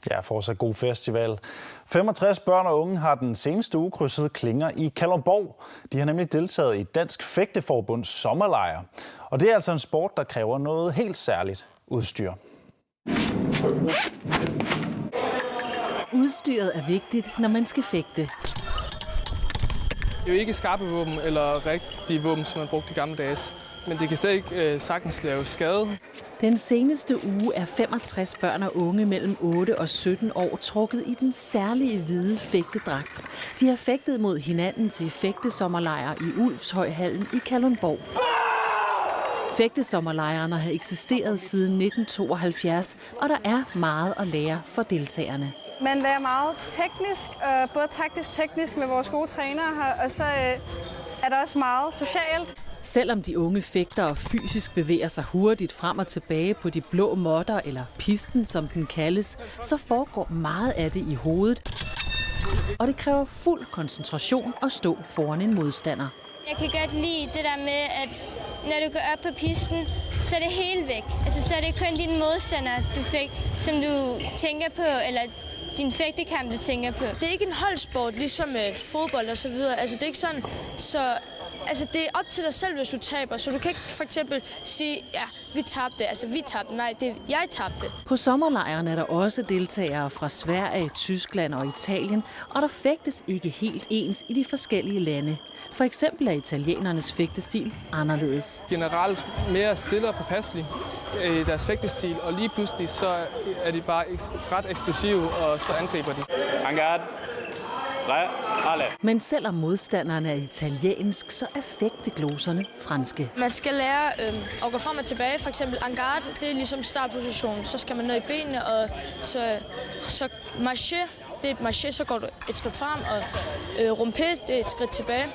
Ja, fortsat god festival. 65 børn og unge har den seneste uge krydset klinger i Kalundborg. De har nemlig deltaget i Dansk Fægteforbunds sommerlejr. Og det er altså en sport, der kræver noget helt særligt udstyr. Udstyret er vigtigt, når man skal fægte. Det er jo ikke skarpe våben eller rigtige våben, som man brugte i gamle dage. Men det kan stadig sagtens lave skade. Den seneste uge er 65 børn og unge mellem 8 og 17 år trukket i den særlige hvide fægtedragt. De har fægtet mod hinanden til fægtesommerlejr i Ulfshøjhallen i Kalundborg. Fægtesommerlejrene har eksisteret siden 1972, og der er meget at lære for deltagerne. Man lærer meget teknisk, både taktisk-teknisk med vores gode trænere her, og så er der også meget socialt. Selvom de unge fægtere fysisk bevæger sig hurtigt frem og tilbage på de blå måtter, eller pisten som den kaldes, så foregår meget af det i hovedet. Og det kræver fuld koncentration at stå foran en modstander. Jeg kan godt lide det der med, at når du går op på pisten, så er det helt væk. Altså, så er det kun dine modstandere, som du tænker på, eller din fægtekamp, du tænker på. Det er ikke en holdsport, ligesom fodbold og så videre. Altså, det er ikke sådan, så det er op til dig selv, hvis du taber. Så du kan ikke for eksempel sige, ja, vi tabte. Altså, vi tabte. Nej, jeg tabte. På sommerlejren er der også deltagere fra Sverige, Tyskland og Italien, og der fægtes ikke helt ens i de forskellige lande. For eksempel er italienernes fægtestil anderledes. Generelt mere stille og påpasselig i deres fægtestil, og lige pludselig så er de bare ret eksplosive, og så angriber de. Men selvom modstanderne er italiensk, så er fægtegloserne franske. Man skal lære at gå frem og tilbage. For eksempel en garde, det er ligesom startpositionen. Så skal man ned i benene, og så marché. Det er et marché, så går du et skridt frem, og rompé, det er et skridt tilbage.